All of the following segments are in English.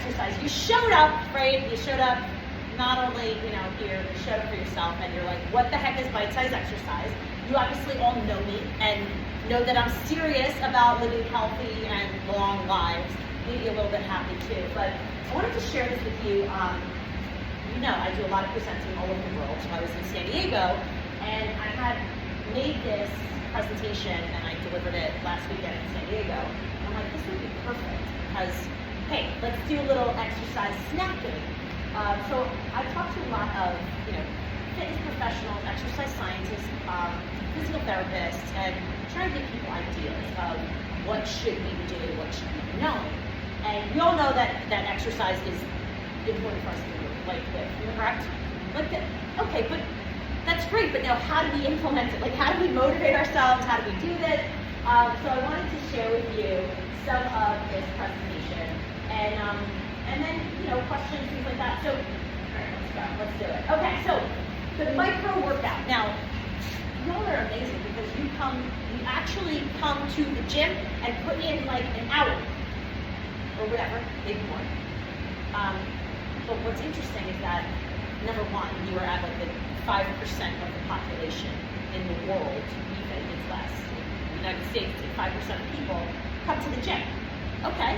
exercise. You showed up, right? You showed up not only, here, you showed up for yourself and you're like, what the heck is bite-sized exercise? You obviously all know me and know that I'm serious about living healthy and long lives, maybe a little bit happy too. But I wanted to share this with you. I do a lot of presenting all over the world. So I was in San Diego and I had made this presentation and I delivered it last weekend in San Diego. I'm like, this would be perfect because, hey, let's do a little exercise snacking. So I talked to a lot of, fitness professionals, exercise scientists, physical therapists, and trying to give people ideas of what should we be doing, what should we be knowing. And we all know that exercise is important for us to do, like with, correct? Okay, but that's great, but now how do we implement it? Like, how do we motivate ourselves? How do we do this? So I wanted to share with you some of this presentation, and then, questions, things like that. So, all right, let's go, let's do it. Okay, so the micro workout. Now, y'all are amazing because you actually come to the gym and put in like an hour or whatever, maybe more. But what's interesting is that, number one, you are at like the 5% of the population in the world, even it's less. In the United States, 5% of people come to the gym. Okay.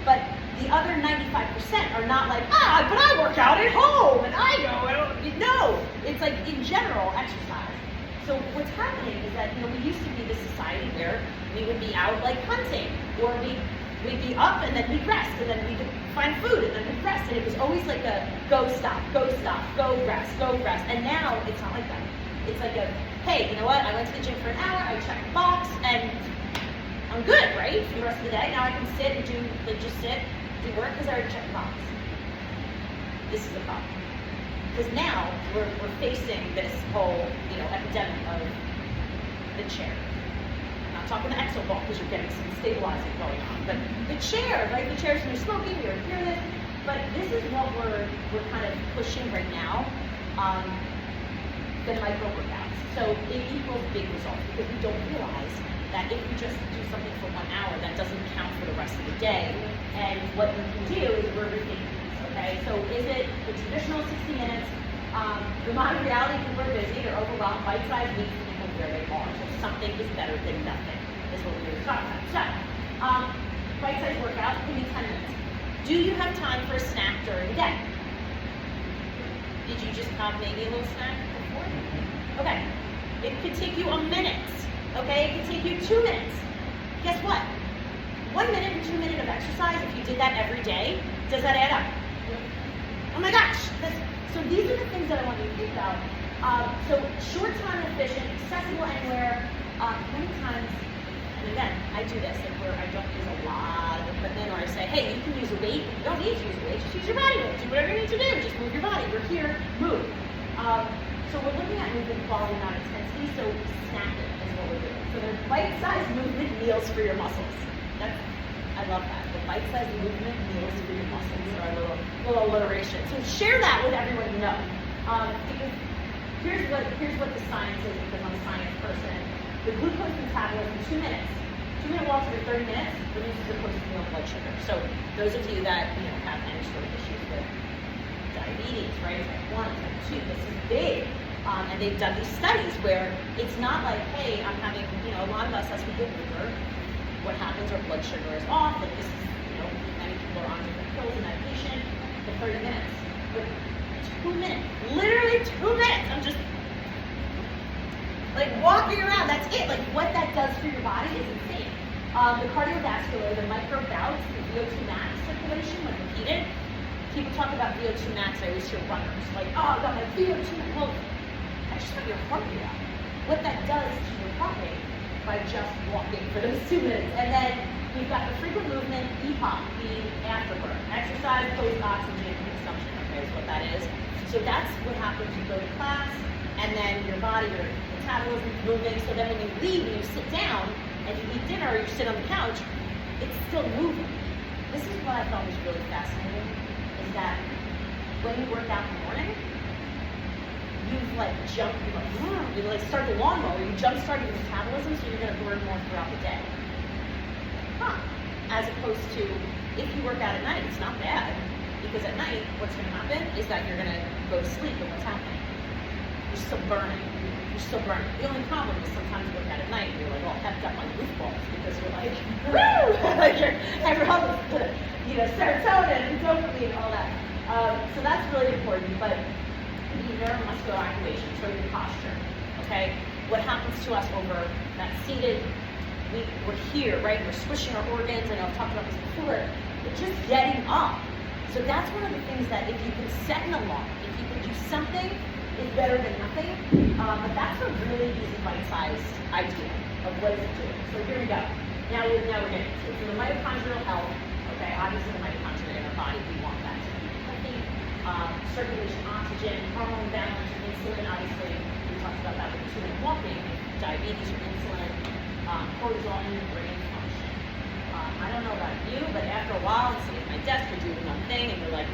But the other 95% are not like, but I work out at home and I go. No, it's like in general exercise. So what's happening is that we used to be this society where we would be out like hunting, or we'd be up and then we'd rest, and then we'd find food and then we'd rest, and it was always like a go stop, go rest. And now it's not like that. It's like a, hey, you know what? I went to the gym for an hour, I checked the box, and I'm good, right? For the rest of the day. Now I can sit and do work because I already checked the box. This is the problem. Because now we're facing this whole, epidemic of the chair. I'm not talking the exo ball because you're getting some stabilizing going on, but the chair, right? The chairs when you're smoking, you're hearing this. But this is what we're kind of pushing right now. The micro workouts. So it equals big results because we don't realize that if we just do something for 1 hour, that doesn't count for the rest of the day. And what we can do is we're rethinking this, okay? So is it the traditional 60 minutes? The modern reality, people are busy, they're overwhelmed, bite-sized needs people where they are. So something is better than nothing, is what we were talking about. So, bite-sized workout, give me 10 minutes. Do you have time for a snack during the day? Did you just have maybe a little snack before? Okay, it could take you a minute. Okay, it could take you 2 minutes. Guess what? 1 minute and 2 minutes of exercise, if you did that every day, does that add up? Oh my gosh. So these are the things that I want you to think about. So short time efficient, accessible anywhere. Many times, and again, I do this where I don't use a lot of equipment, or I say, hey, you can use a weight. You don't need to use a weight, just use your body weight. Do whatever you need to do, just move your body. We're here, move. So we're looking at movement quality, not intensity, so snacking is what we're doing. So they're bite-sized movement meals for your muscles. I love that. The bite-sized movement meals for your muscles, or a little alliteration. So share that with everyone you know. Because here's what the science is, because I'm a science person. The glucose metabolism, 2 minutes. 2-minute walks every 30 minutes reduces your post-meal blood sugar. So those of you that have any sort of issues with diabetes, right? Type 1, type 2, this is big. And they've done these studies where it's not like, hey, I'm having, a lot of us as we get older, what happens, our blood sugar is off, and this is, many people are on different pills and medication for 30 minutes. But 2 minutes, literally 2 minutes, I'm just like walking around, that's it. Like what that does for your body is insane. The cardiovascular, the micro bouts, the VO2 max circulation when repeated. People talk about VO2 max, I always hear runners, like, oh, I got my VO2 max. Well, I just want your heart rate up. What that does to your heart rate by just walking for those 2 minutes. And then we've got the frequent movement, EPOC, the afterburn, exercise post-oxygen consumption, okay, is what that is. So that's what happens, you go to class, and then your body, your metabolism is moving, so then when you leave and you sit down, and you eat dinner, or you sit on the couch, it's still moving. This is what I thought was really fascinating, is that when you work out in the morning, you've like jumped, you like start the lawnmower, you jump start your metabolism, so you're going to burn more throughout the day. Huh. as opposed to if you work out at night, it's not bad, because at night, what's going to happen is that you're going to go to sleep, and what's happening? You're still burning. You're still burning. The only problem is sometimes you work out at night and you're like all pepped up like goofballs because you're like, woo! Like you're having the, serotonin and dopamine and all that. So that's really important. But the neuromuscular activation, so your posture, okay? What happens to us over that seated, we're here, right? We're swishing our organs. I know I've talked about this before. But just getting up. So that's one of the things that if you can set an alarm, if you can do something, it's better than nothing. But that's a really easy bite-sized idea of what is it doing. So here we go. Now we're getting to it. So the mitochondrial health, okay, obviously the mitochondria in our body, we want that to be healthy. Circulation, oxygen, hormone balance, insulin, obviously, we talked about that with the 2-minute walking, diabetes or insulin, cortisol, and your brain function. I don't know about you, but after a while, I'm sitting at my desk, you're doing one thing, and you're like,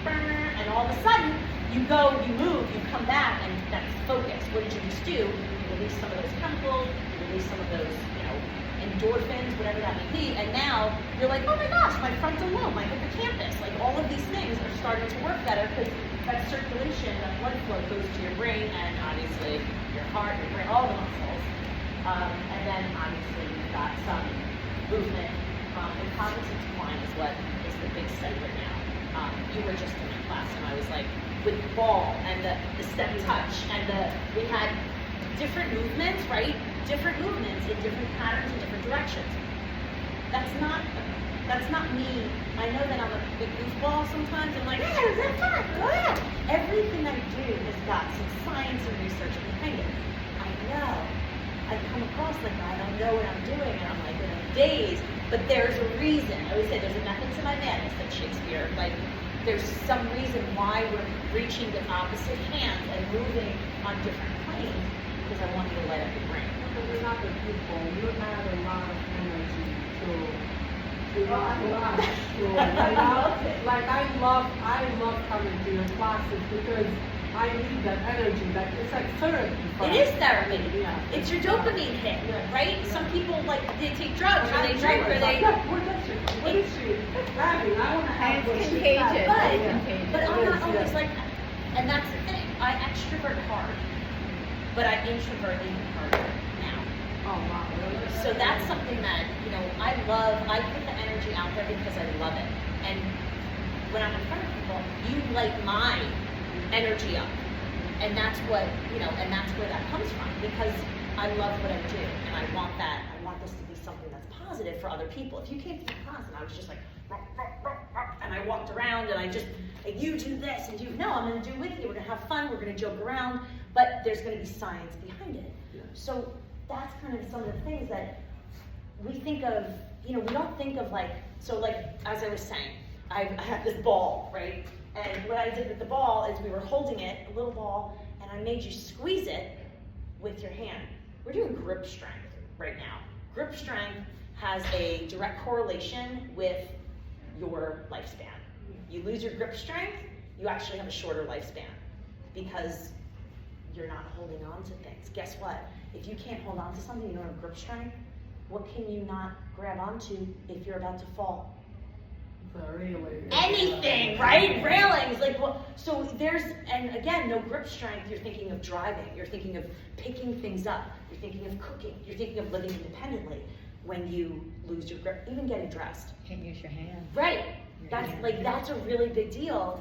and all of a sudden, you go, you move, you come back, and that's focus. What did you just do? You release some of those chemicals, you release some of those, endorphins, whatever that may be, and now you're like, oh my gosh, my frontal lobe, my hippocampus, like all of these things are starting to work better because that circulation, that blood flow goes to your brain and obviously your heart, your brain, all the muscles. And then obviously you've got some movement. And cognitive decline is what is the big study right now. You were just in my class and I was like, with the ball and the step touch and we had different movements, right? Different movements in different patterns in different directions. That's not me. I know that I'm a big goofball sometimes. I'm like, is that fun? Everything I do has got some science and research behind it. I know. I come across like I don't know what I'm doing and I'm like in a daze. But there's a reason. I always say there's a method to my madness, said Shakespeare. Like there's some reason why we're reaching the opposite hands and moving on different planes because I want you to light up your brain. Because you're not the people. You have a lot of energy like I love coming to your classes because I need that energy. That it's like therapy. It is therapy. Yeah. It's your dopamine hit, right? Some people they take drugs or they drink or they. What is she having? I want to have what she's contagious. But I'm not always like that. And that's the thing. I extrovert hard, but I introvert even harder now. Oh wow. So that's something that I love. I put the energy out there because I love it. And when I'm in front of people, you light my energy up, and that's what and that's where that comes from because I love what I do, and I want that. I want this to be something that's positive for other people. If you came to the class and I was just like, and I walked around and I just you do this and I'm going to do it with you. We're going to have fun. We're going to joke around, but there's going to be science behind it. Yeah. So that's kind of some of the things that we think of. We don't think of like as I was saying, I had this ball, right? And what I did with the ball is we were holding it, a little ball, and I made you squeeze it with your hand. We're doing grip strength right now. Grip strength has a direct correlation with your lifespan. You lose your grip strength, you actually have a shorter lifespan because you're not holding on to things. Guess what? If you can't hold on to something, you don't have grip strength, what can you not grab onto if you're about to fall? Anything, right? Railings, so and again, no grip strength, you're thinking of driving, you're thinking of picking things up, you're thinking of cooking, you're thinking of living independently when you lose your grip, even getting dressed. Can't use your hand. Right, that's a really big deal.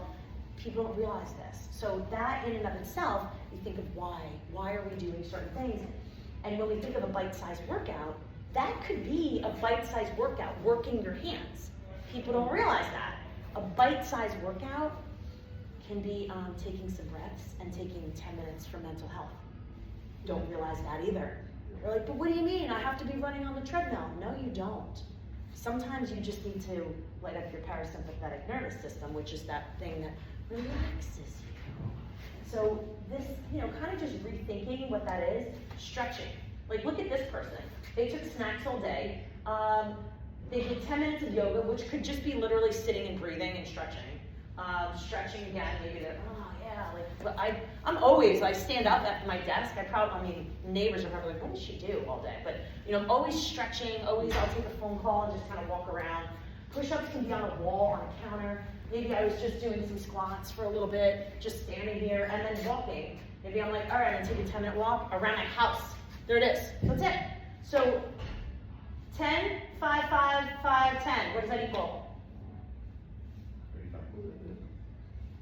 People don't realize this. So that in and of itself, you think of why are we doing certain things? And when we think of a bite-sized workout, that could be a bite-sized workout, working your hands. People don't realize that. A bite-sized workout can be taking some breaths and taking 10 minutes for mental health. Don't realize that either. You're like, but what do you mean? I have to be running on the treadmill. No, you don't. Sometimes you just need to light up your parasympathetic nervous system, which is that thing that relaxes you. So this, kind of just rethinking what that is, stretching. Like, look at this person. They took snacks all day. They did 10 minutes of yoga, which could just be literally sitting and breathing and stretching. Stretching again, maybe they're, I'm always, I stand up at my desk, neighbors are probably like, what does she do all day? But, I'm always stretching, I'll take a phone call and just kind of walk around. Push-ups can be on a wall, on a counter. Maybe I was just doing some squats for a little bit, just standing here, and then walking. Maybe I'm like, all right, I'm gonna take a 10-minute walk around my house. There it is, that's it. So 10, 5, 5, 5, 10, what does that equal?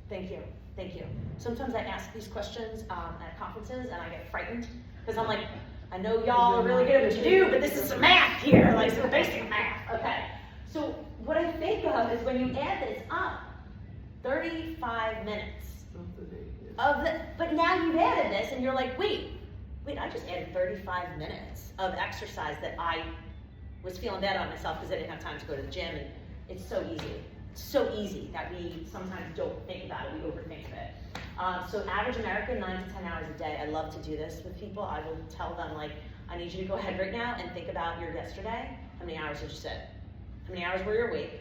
Thank you, thank you. Sometimes I ask these questions at conferences and I get frightened because I'm like, I know y'all are really good at what you do, but this is some math here, like some basic math, okay. So what I think of is when you add this up, 35 minutes but now you've added this and you're like, wait, I just added 35 minutes of exercise that I was feeling bad on myself because I didn't have time to go to the gym, and it's so easy that we sometimes don't think about it, we overthink it. So average American, 9 to 10 hours a day. I love to do this with people. I will tell them, like, I need you to go ahead right now and think about your yesterday. How many hours did you sit? How many hours were you awake?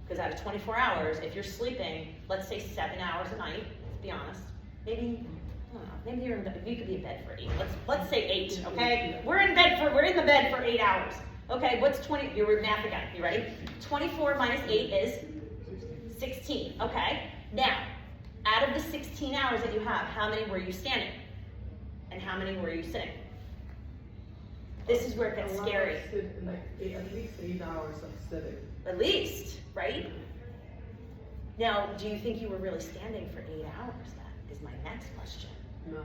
Because out of 24 hours, if you're sleeping, let's say 7 hours a night, let's be honest, maybe, I don't know, maybe you could be in bed for 8. Let's say 8, okay? We're in the bed for 8 hours. Okay, what's 20, you're math again, you ready? 24 minus 8 is 16, okay? Now, out of the 16 hours that you have, how many were you standing? And how many were you sitting? This is where it gets scary. At least 8 hours of sitting. At least, right? Now, do you think you were really standing for 8 hours? That is my next question. No.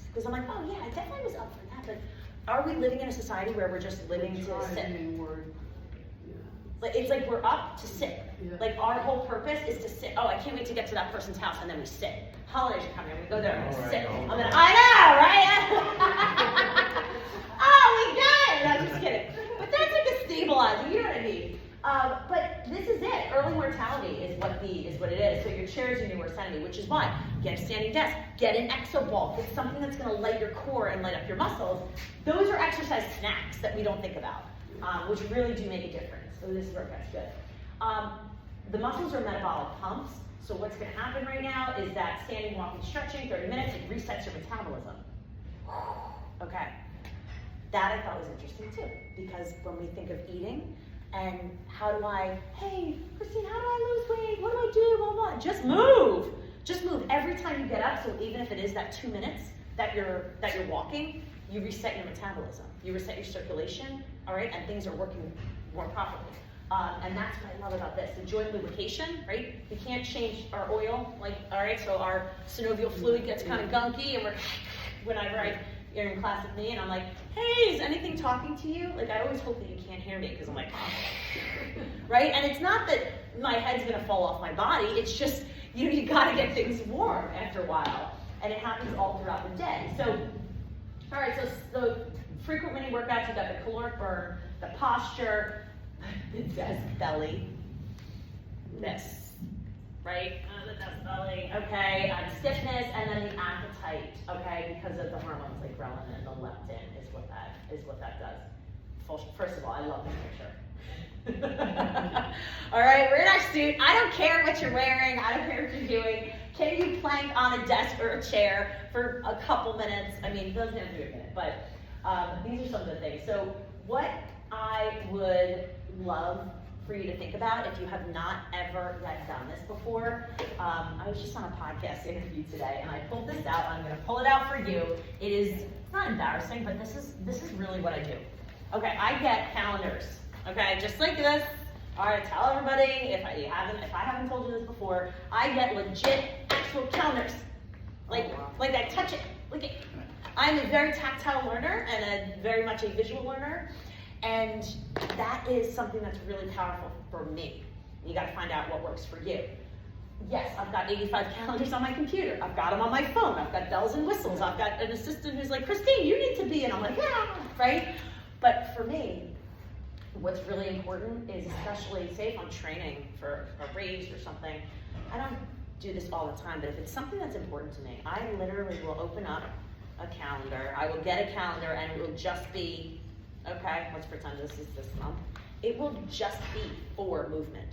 Because I'm like, oh yeah, I definitely was up for that, but are we living in a society where we're just living to sit? Like, it's like we're up to sit. Yeah. Like our whole purpose is to sit. Oh, I can't wait to get to that person's house, and then we sit. Holidays are coming, we go there and sit. I know, right? Oh, we got it. No, I'm just kidding. But that's like a stabilizer, you know what I mean? But this is it. Early mortality is what it is. So your chair is your new worst enemy, which is why get a standing desk, get an exo ball, get something that's going to light your core and light up your muscles. Those are exercise snacks that we don't think about, which really do make a difference. So this workout's good. The muscles are metabolic pumps. So what's going to happen right now is that standing, walking, stretching, 30 minutes, it resets your metabolism. Okay. That I thought was interesting too, because when we think of eating and hey, Christine, how do I lose weight? What do I do? Blah, blah. Just move. Just move every time you get up. So even if it is that 2 minutes that you're walking, you reset your metabolism. You reset your circulation, all right? And things are working more properly. And that's what I love about this. The joint lubrication, right? We can't change our oil, all right? So our synovial fluid gets kind of gunky, and whenever you're in class with me and I'm like, hey, is anything talking to you? Like, I always hope that you can't hear me because I'm like, oh. Right? And it's not that my head's gonna fall off my body, it's just, you gotta get things warm after a while. And it happens all throughout the day. So, all right, so the frequent mini workouts, you got the caloric burn, the posture, the desk belly, this, right? The desk belly, okay, stiffness, and then the appetite, okay, because of the hormones like ghrelin and the leptin is what that does. First of all, I love this picture. All right, we're in our suit. I don't care what you're wearing. I don't care what you're doing. Can you plank on a desk or a chair for a couple minutes? I mean, it doesn't have to be a minute, but these are some of the things. So what I would love for you to think about, if you have not ever yet done this before, I was just on a podcast interview today, and I pulled this out. I'm going to pull it out for you. It's not embarrassing, but this is really what I do. Okay, I get calendars. Okay, just like this. All right, tell everybody if I haven't told you this before, I get legit actual calendars. Like I touch it. Look at. I'm a very tactile learner and very much a visual learner. And that is something that's really powerful for me. You got to find out what works for you. Yes, I've got 85 calendars on my computer. I've got them on my phone. I've got bells and whistles. I've got an assistant who's like, Christine, you need to be, and I'm like, yeah, right? But for me, what's really important is, especially, say if I'm training for a race or something, I don't do this all the time, but if it's something that's important to me, I literally will open up a calendar. I will get a calendar, and it will just be, okay, let's pretend this is this month. It will just be for movement.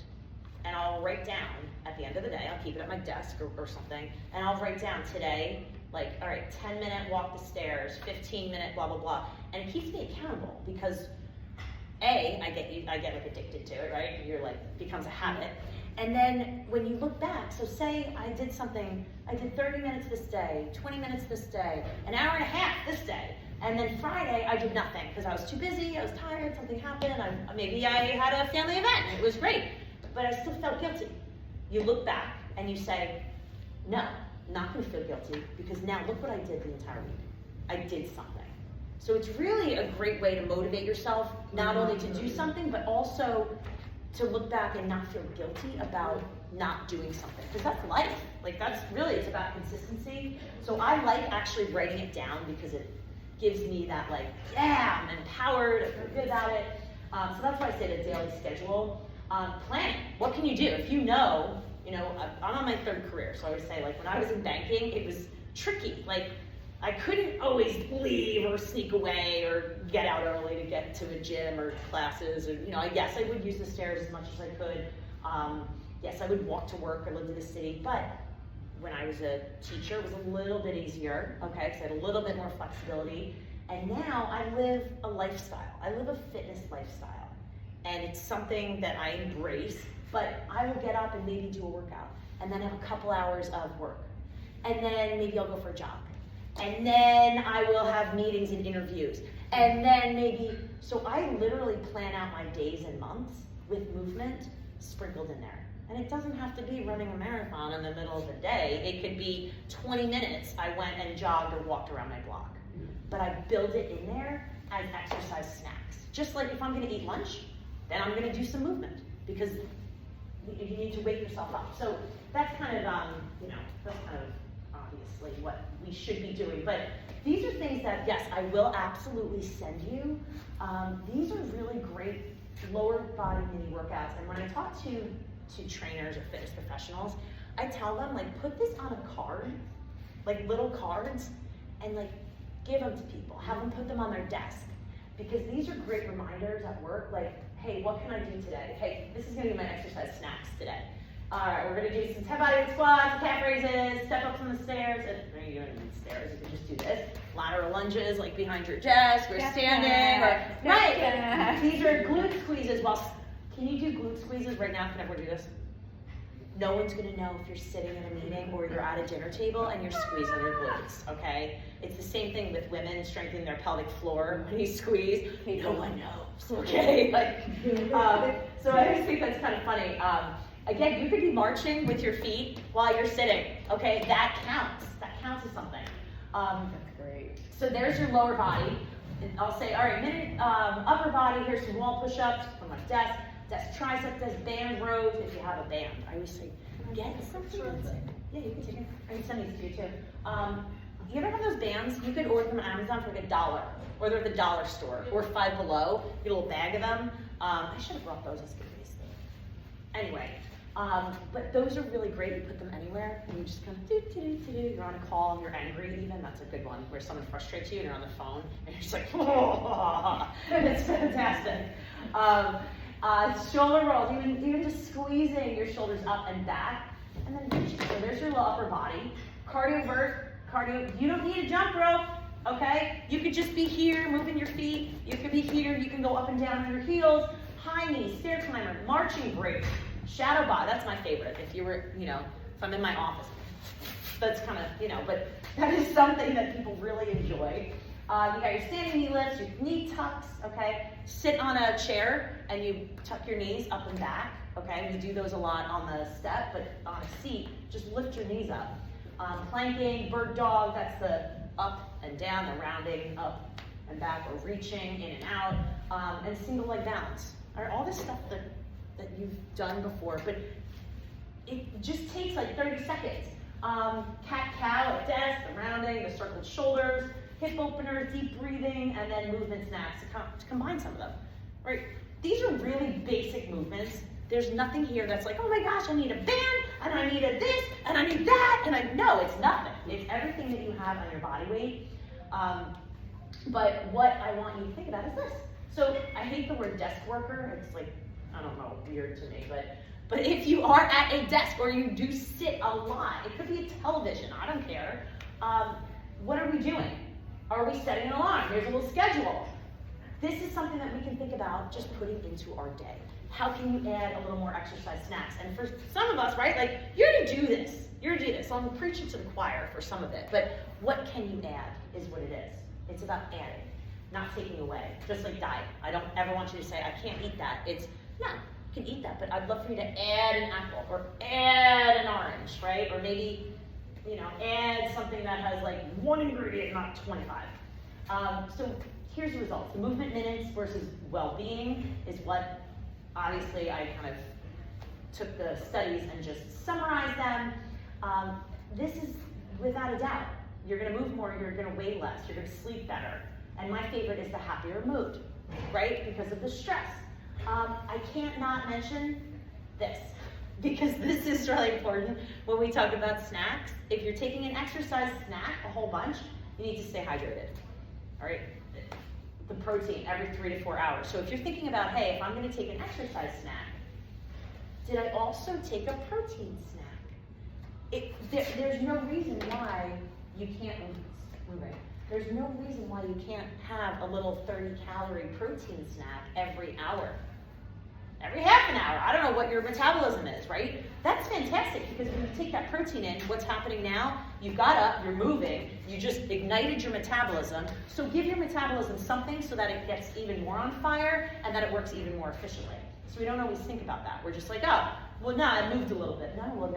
and I'll write down at the end of the day, I'll keep it at my desk or something, and I'll write down today, like, all right, 10-minute walk the stairs, 15-minute blah, blah, blah. And it keeps me accountable because I get like addicted to it, right? You're like, becomes a habit. And then when you look back, so say I did 30 minutes this day, 20 minutes this day, an hour and a half this day. And then Friday, I did nothing because I was too busy, I was tired, something happened, maybe I had a family event, and it was great, but I still felt guilty. You look back and you say, no, I'm not gonna feel guilty because now look what I did the entire week. I did something. So it's really a great way to motivate yourself, not only to do something, but also to look back and not feel guilty about not doing something, because that's life. Like that's really, it's about consistency. So I like actually writing it down because it gives me that like, yeah, I'm empowered, I feel good about it. So that's why I say the daily schedule. Planning, what can you do? If you know, I'm on my third career, so I would say like when I was in banking, it was tricky. Like I couldn't always leave or sneak away or get out early to get to a gym or classes. Or, yes, I would use the stairs as much as I could. Yes, I would walk to work. I lived in the city, but when I was a teacher, it was a little bit easier, okay, because I had a little bit more flexibility. And now I live a lifestyle. I live a fitness lifestyle. And it's something that I embrace, but I will get up and maybe do a workout, and then have a couple hours of work. And then maybe I'll go for a jog. And then I will have meetings and interviews. And then maybe, so I literally plan out my days and months with movement sprinkled in there. And it doesn't have to be running a marathon in the middle of the day. It could be 20 minutes I went and jogged or walked around my block. But I build it in there as exercise snacks. Just like if I'm gonna eat lunch, then I'm gonna do some movement because you need to wake yourself up. So that's kind of, that's kind of obviously what we should be doing. But these are things that, yes, I will absolutely send you. These are really great lower body mini workouts. And when I talk to trainers or fitness professionals, I tell them, like, put this on a card, like little cards, and like give them to people, have them put them on their desk, because these are great reminders at work, like, hey, what can I do today? Hey, this is gonna be my exercise snacks today. All right, we're gonna do some 10 body weight squats, calf raises, step ups on the stairs, and you don't need stairs, you can just do this. Lateral lunges, like behind your desk, or standing, or, right. These are glute squeezes. Can you do glute squeezes right now? Can everyone do this? No one's gonna know if you're sitting in a meeting or you're at a dinner table and you're squeezing your glutes, okay? It's the same thing with women strengthening their pelvic floor. When you squeeze, no one knows, okay? So I just think that's kind of funny. Again, you could be marching with your feet while you're sitting, okay? That counts. That counts as something. That's great. So there's your lower body. And I'll say, all right, upper body, here's some wall push-ups from my desk tricep, desk band rows, if you have a band. I always say, get something that's, yeah, you can take it. I can send these to you too. You ever have those bands? You could order them on Amazon for like $1, or they're at the dollar store, or Five Below. Get a little bag of them. I should have brought those as goodies. Anyway, but those are really great. You put them anywhere, and you just kind of do. You're on a call, and you're angry even. That's a good one, where someone frustrates you, and you're on the phone, and you're just like, oh, it's fantastic. Shoulder rolls, even just squeezing your shoulders up and back, and then reaching. So there's your upper body. Cardio, you don't need a jump rope, okay? You could just be here, moving your feet. You could be here, you can go up and down on your heels. High knees, stair climber, marching break, shadow body, that's my favorite. If you were, if I'm in my office, that's kind of, but that is something that people really enjoy. You got your standing knee lifts, your knee tucks, okay? Sit on a chair and you tuck your knees up and back, okay? We do those a lot on the step, but on a seat, just lift your knees up. Planking, bird dog, that's the up and down, the rounding, up and back, or reaching in and out, and single leg balance. All right, all this stuff that you've done before, but it just takes like 30 seconds. Cat-cow at desk, the rounding, the circled shoulders, hip openers, deep breathing, and then movement snacks to combine some of them, right? These are really basic movements. There's nothing here that's like, oh my gosh, I need a band, and I need a this, and I need that, no, it's nothing. It's everything that you have on your body weight. But what I want you to think about is this. So I hate the word desk worker. It's like, I don't know, weird to me, but But if you are at a desk or you do sit a lot, it could be a television, I don't care. What are we doing? Are we setting an alarm? Here's a little schedule. This is something that we can think about just putting into our day. How can you add a little more exercise snacks? And for some of us, right, like, you're gonna do this. You're gonna do this. So I'm preaching to the choir for some of it. But what can you add is what it is. It's about adding, not taking away. Just like diet. I don't ever want you to say, I can't eat that. It's, no, you can eat that, but I'd love for you to add an apple or add an orange, right? Or maybe, you know, add something that has like one ingredient, not 25. So here's the results. The movement minutes versus well-being is what, obviously, I kind of took the studies and just summarized them. This is without a doubt. You're gonna move more, you're gonna weigh less, you're gonna sleep better. And my favorite is the happier mood, right? Because of the stress. I can't not mention this, because this is really important when we talk about snacks. If you're taking an exercise snack, a whole bunch, you need to stay hydrated, all right? The protein every 3 to 4 hours. So if you're thinking about, hey, if I'm gonna take an exercise snack, did I also take a protein snack? There's no reason why you can't, there's no reason why you can't have a little 30-calorie protein snack every hour. Every half an hour. I don't know what your metabolism is, right? That's fantastic, because when you take that protein in, what's happening now? You got up, you're moving, you just ignited your metabolism. So give your metabolism something so that it gets even more on fire and that it works even more efficiently. So we don't always think about that. We're just like, oh, well, no, I moved a little bit. No, well,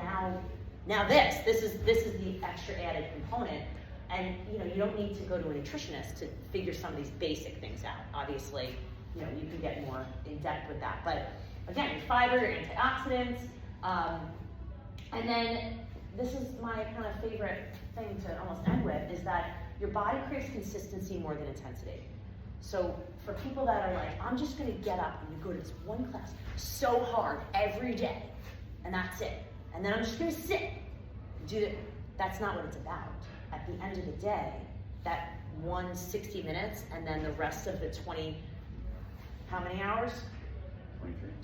now this is the extra added component. And you know, you don't need to go to a nutritionist to figure some of these basic things out. Obviously, you know, you can get more in depth with that. But again, your fiber, your antioxidants, and then this is my kind of favorite thing to almost end with, is that your body craves consistency more than intensity. So for people that are like, I'm just gonna get up and go to this one class so hard every day, and that's it. And then I'm just gonna sit and do it. That's not what it's about. At the end of the day, that 60 minutes and then the rest of the 20, how many hours?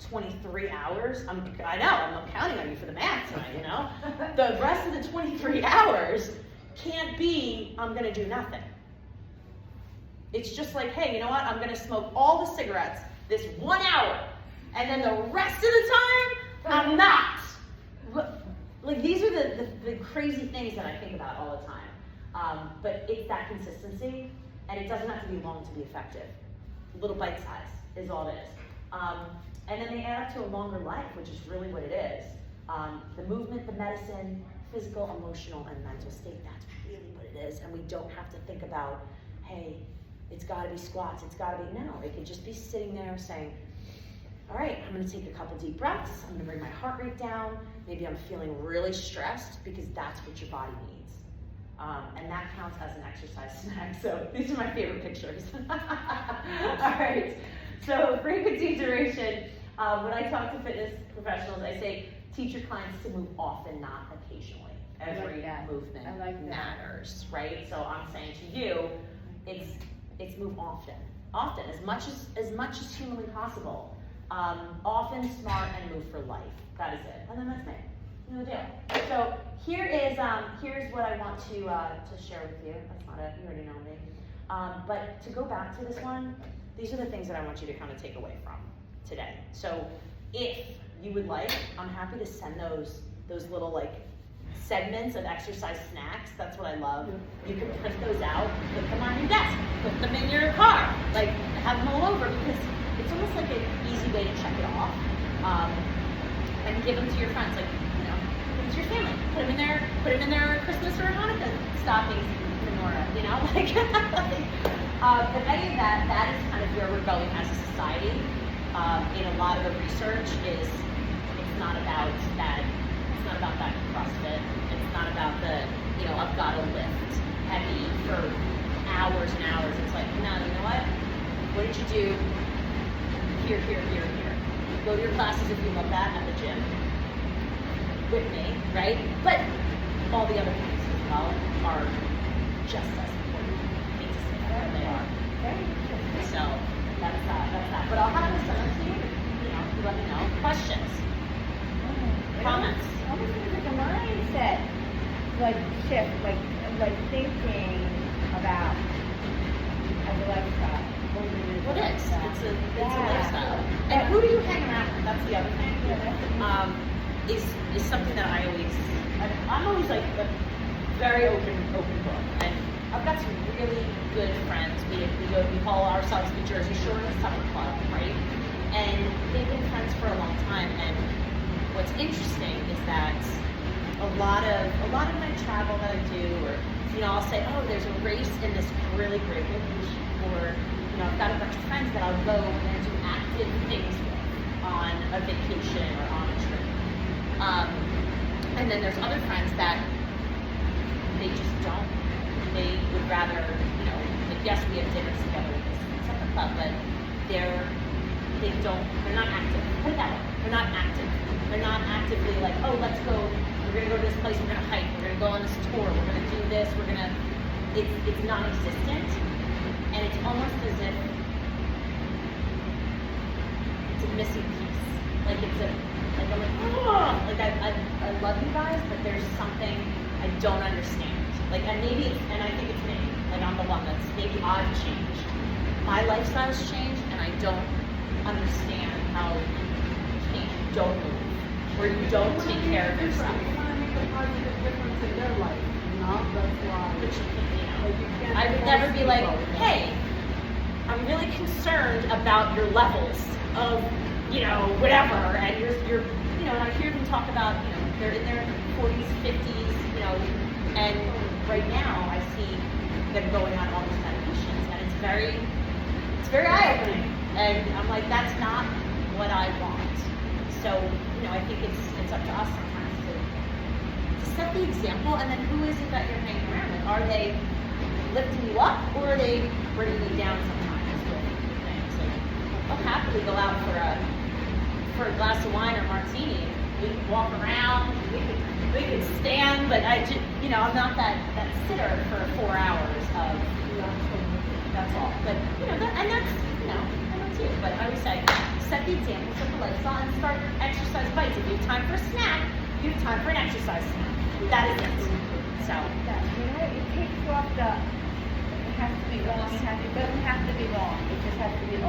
23 hours. I know, I'm counting on you for the math tonight, you know? The rest of the 23 hours can't be, I'm gonna do nothing. It's just like, hey, you know what? I'm gonna smoke all the cigarettes this 1 hour, and then the rest of the time, I'm not. Like, these are the crazy things that I think about all the time. But it's that consistency, and it doesn't have to be long to be effective. Little bite size is all it is. And then they add up to a longer life, which is really what it is. The movement, the medicine, physical, emotional, and mental state, that's really what it is. And we don't have to think about, hey, it's gotta be squats, it's gotta be, no. It could just be sitting there saying, all right, I'm gonna take a couple deep breaths, I'm gonna bring my heart rate down, maybe I'm feeling really stressed, because that's what your body needs. And that counts as an exercise snack. So these are my favorite pictures. All right, so frequency, duration. When I talk to fitness professionals, I say teach your clients to move often, not occasionally. Every movement matters, right? So I'm saying to you, it's move often, as much as humanly possible. Often, smart, and move for life. That is it. And then that's me. No deal. So here's what I want to share with you. That's not it. You already know me. But to go back to this one, these are the things that I want you to kind of take away from today. So if you would like, I'm happy to send those little like segments of exercise snacks. That's what I love. You can print those out, put them on your desk, put them in your car, like have them all over, because it's almost like an easy way to check it off. And give them to your friends, like, you know, give them to your family. Put them in their Christmas or Hanukkah stockings, menorah, you know, like, if any of that is kind of where we're going as a society. In a lot of the research it's not about that. It's not about that CrossFit. It's not about the, you know, I've got to lift heavy for hours and hours. It's like, no, you know what? What did you do? Here. Go to your classes if you love that at the gym with me, right? But all the other things as well are just as important. I hate to say that, but they are. So that's that. But I'll have this sent to you. You know, you let me know. Questions? like shift, like thinking about as a lifestyle. What is? It's a Yeah. lifestyle. And who do you hang around with? That's the other thing. Yeah, that's Is something that I'm always like a very open book. And I've got some really good friends. We call ourselves the Jersey Shore and Summer Club, right? And they've been friends for a long time. And what's interesting is that a lot of my travel that I do, or I'll say, oh, there's a race in this really great location, or I've got a bunch of friends that I'll go and do active things with on a vacation or on a trip. And then there's other friends that they just don't. They would rather, like yes, we have dinners together with this supper club, but they're not active. Put it that way. They're not active. They're not actively like, oh, let's go. We're gonna go to this place. We're gonna hike. We're gonna go on this tour. We're gonna do this. It's non-existent, and it's almost as if it's a missing piece. Like I'm like, oh, like I love you guys, but there's something I don't understand. Like, and I think it's me. Like I'm the one maybe I've changed. My lifestyle's changed, and I don't understand how you don't move, or you don't take care of yourself. You want to make a positive difference in their life, That's why. Which, Like, you can't I would force never be like, people. hey, I'm really concerned about your levels of, whatever, and you're, and I hear them talk about, they're in their 40s, 50s, and right now I see them going on all these medications, and it's very eye-opening, and I'm like, that's not what I want. So, I think it's up to us sometimes to set the example, and then who is it that you're hanging around with? Are they lifting you up, or are they bringing you down sometimes with things? Like, I'll happily go out for a glass of wine or martini. We can walk around, we could stand, but I'm not that sitter for 4 hours of, that's all. But, and that's, I know too. But I would say, set the example, set the lifestyle, and start exercise bites. If you have time for a snack, you have time for an exercise snack. That is it. So. It takes off it has to be long, it doesn't have to be long, it just has to be